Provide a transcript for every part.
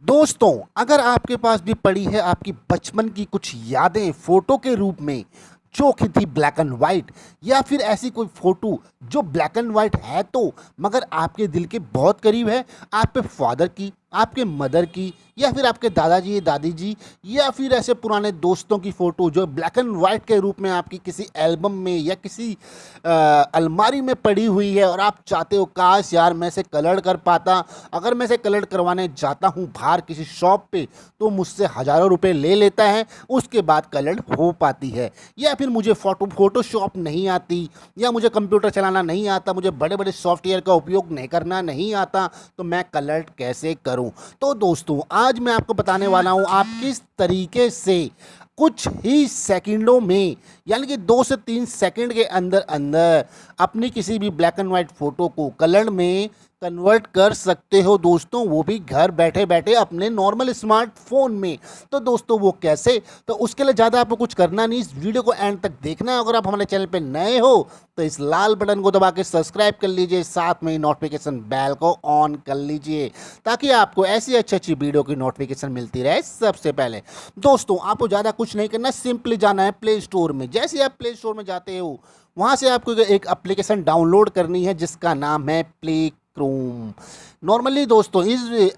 दोस्तों, अगर आपके पास भी पड़ी है आपकी बचपन की कुछ यादें फ़ोटो के रूप में, जो कि थी ब्लैक एंड वाइट, या फिर ऐसी कोई फ़ोटो जो ब्लैक एंड वाइट है तो मगर आपके दिल के बहुत करीब है, आपके फादर की, आपके मदर की, या फिर आपके दादाजी दादी जी, या फिर ऐसे पुराने दोस्तों की फ़ोटो जो ब्लैक एंड वाइट के रूप में आपकी किसी एल्बम में या किसी अलमारी में पड़ी हुई है और आप चाहते हो काश यार मैं इसे कलर कर पाता। अगर मैं इसे कलर करवाने जाता हूँ बाहर किसी शॉप पे तो मुझसे हज़ारों रुपए ले लेता है, उसके बाद कलर हो पाती है। या फिर मुझे फ़ोटोशॉप नहीं आती, या मुझे कंप्यूटर चलाना नहीं आता, मुझे बड़े बड़े सॉफ्टवेयर का उपयोग नहीं करना नहीं आता, तो मैं कलर कैसे करूं। तो दोस्तों, आज मैं आपको बताने वाला हूं आप किस तरीके से कुछ ही सेकंडों में, यानी कि 2 से 3 सेकंड के अंदर अंदर अपनी किसी भी ब्लैक एंड वाइट फ़ोटो को कलर में कन्वर्ट कर सकते हो दोस्तों, वो भी घर बैठे बैठे अपने नॉर्मल स्मार्टफोन में। तो दोस्तों, वो कैसे? तो उसके लिए ज़्यादा आपको कुछ करना नहीं, इस वीडियो को एंड तक देखना है। अगर आप हमारे चैनल पे नए हो तो इस लाल बटन को दबा के सब्सक्राइब कर लीजिए, साथ में नोटिफिकेशन बेल को ऑन कर लीजिए ताकि आपको ऐसी अच्छी अच्छी वीडियो की नोटिफिकेशन मिलती रहे सबसे पहले। दोस्तों, आपको ज़्यादा कुछ नहीं करना, सिंपली जाना है प्ले स्टोर में। जैसे आप प्ले स्टोर में जाते हो, वहाँ से आपको एक एप्लीकेशन डाउनलोड करनी है जिसका नाम है प्ले क्रोम। नॉर्मली दोस्तों,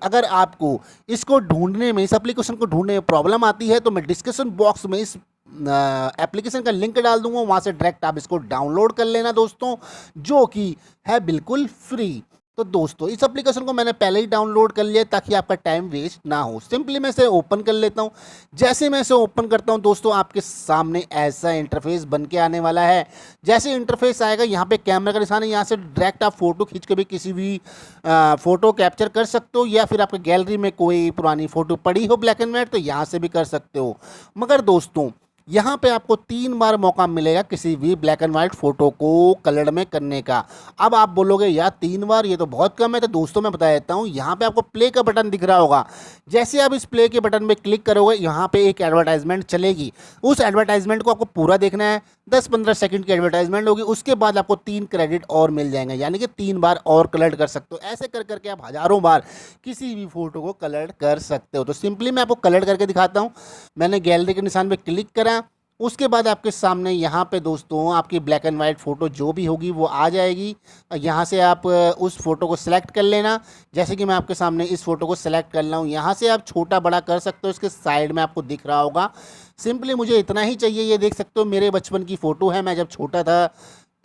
अगर आपको इसको ढूंढने में, इस एप्लीकेशन को ढूंढने में प्रॉब्लम आती है तो मैं डिस्क्रिप्शन बॉक्स में इस एप्लीकेशन का लिंक डाल दूंगा, वहाँ से डायरेक्ट आप इसको डाउनलोड कर लेना दोस्तों, जो कि है बिल्कुल फ्री। तो दोस्तों, इस एप्लीकेशन को मैंने पहले ही डाउनलोड कर लिया ताकि आपका टाइम वेस्ट ना हो। सिंपली मैं इसे ओपन कर लेता हूँ। जैसे मैं इसे ओपन करता हूँ दोस्तों, आपके सामने ऐसा इंटरफेस बन के आने वाला है। जैसे इंटरफेस आएगा, यहाँ पे कैमरा का निशान है, यहाँ से डायरेक्ट आप फ़ोटो खींच के भी किसी भी फ़ोटो कैप्चर कर सकते हो, या फिर आपके गैलरी में कोई पुरानी फ़ोटो पड़ी हो ब्लैक एंड वाइट तो यहाँ से भी कर सकते हो। मगर दोस्तों, यहाँ पे आपको 3 बार मौका मिलेगा किसी भी ब्लैक एंड वाइट फ़ोटो को कलर में करने का। अब आप बोलोगे यार 3 बार ये तो बहुत कम है, तो दोस्तों मैं बता देता हूँ। यहाँ पे आपको प्ले का बटन दिख रहा होगा, जैसे आप इस प्ले के बटन पे क्लिक करोगे, यहाँ पे एक एडवर्टाइजमेंट चलेगी। उस एडवर्टाइजमेंट को आपको पूरा देखना है। 10-15 सेकंड की एडवर्टाइजमेंट होगी, उसके बाद आपको 3 क्रेडिट और मिल जाएंगे, यानी कि 3 बार और कलर कर सकते हो। ऐसे कर करके आप हज़ारों बार किसी भी फ़ोटो को कलर कर सकते हो। तो सिंपली मैं आपको कलर करके दिखाता हूँ। मैंने गैलरी के निशान पे क्लिक करा, उसके बाद आपके सामने यहाँ पे दोस्तों आपकी ब्लैक एंड वाइट फ़ोटो जो भी होगी वो आ जाएगी। यहाँ से आप उस फ़ोटो को सिलेक्ट कर लेना। जैसे कि मैं आपके सामने इस फ़ोटो को सिलेक्ट कर रहा हूँ, यहाँ से आप छोटा बड़ा कर सकते हो, इसके साइड में आपको दिख रहा होगा। सिंपली मुझे इतना ही चाहिए। ये देख सकते हो मेरे बचपन की फ़ोटो है, मैं जब छोटा था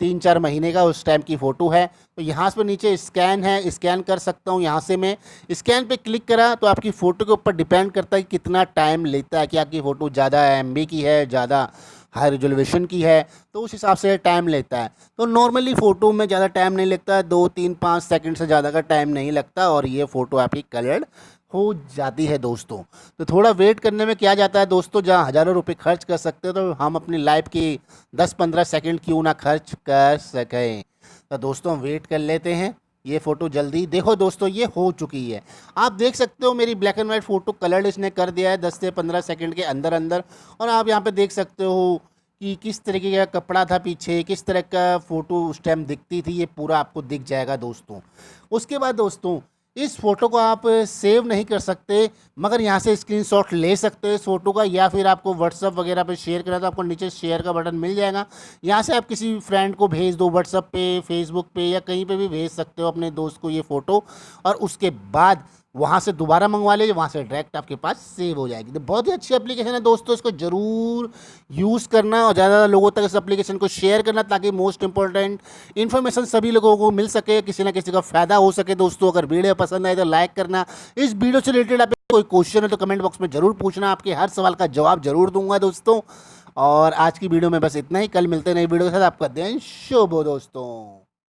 3-4 महीने का, उस टाइम की फ़ोटो है। तो यहाँ पे नीचे स्कैन है, स्कैन कर सकता हूँ। यहाँ से मैं स्कैन पे क्लिक करा तो आपकी फ़ोटो के ऊपर डिपेंड करता है कि कितना टाइम लेता है, कि आपकी फ़ोटो ज़्यादा एमबी की है, ज़्यादा हाई रेजोल्यूशन की है, तो उस हिसाब से टाइम लेता है। तो नॉर्मली फ़ोटो में ज़्यादा टाइम नहीं लगता है, 2-3-5 सेकंड से ज़्यादा का टाइम नहीं लगता और ये फ़ोटो आपकी कलर्ड हो जाती है दोस्तों। तो थोड़ा वेट करने में क्या जाता है दोस्तों, जहाँ हज़ारों रुपए खर्च कर सकते हो तो हम अपनी लाइफ की 10-15 सेकंड क्यों ना खर्च कर सकें। तो दोस्तों, वेट कर लेते हैं। ये फ़ोटो जल्दी देखो दोस्तों, ये हो चुकी है। आप देख सकते हो मेरी black and white photo coloured इसने कर दिया है 10 से 15 सेकंड के अंदर अंदर। और आप यहाँ पे देख सकते हो कि किस तरीके का कपड़ा था पीछे, किस तरह का फ़ोटो उस टाइम दिखती थी, ये पूरा आपको दिख जाएगा दोस्तों। उसके बाद दोस्तों, इस फ़ोटो को आप सेव नहीं कर सकते, मगर यहाँ से स्क्रीनशॉट ले सकते हो इस फ़ोटो का, या फिर आपको व्हाट्सअप वगैरह पे शेयर करना तो आपको नीचे शेयर का बटन मिल जाएगा। यहाँ से आप किसी फ्रेंड को भेज दो, व्हाट्सअप पे, फेसबुक पे, या कहीं पे भी भेज सकते हो अपने दोस्त को ये फ़ोटो, और उसके बाद वहाँ से दोबारा मंगवा लीजिए, वहाँ से डायरेक्ट आपके पास सेव हो जाएगी। तो बहुत ही अच्छी एप्लीकेशन है दोस्तों, इसको ज़रूर यूज़ करना और ज़्यादा लोगों तक इस एप्लीकेशन को शेयर करना, ताकि मोस्ट इंपॉर्टेंट इन्फॉर्मेशन सभी लोगों को मिल सके, किसी ना किसी का फ़ायदा हो सके। दोस्तों, अगर वीडियो पसंद आए तो लाइक करना। इस वीडियो से रिलेटेड आप कोई क्वेश्चन है तो कमेंट बॉक्स में ज़रूर पूछना, आपके हर सवाल का जवाब ज़रूर दूंगा दोस्तों। और आज की वीडियो में बस इतना ही, कल मिलते हैं नई वीडियो के साथ। आपका दिन शुभ हो दोस्तों।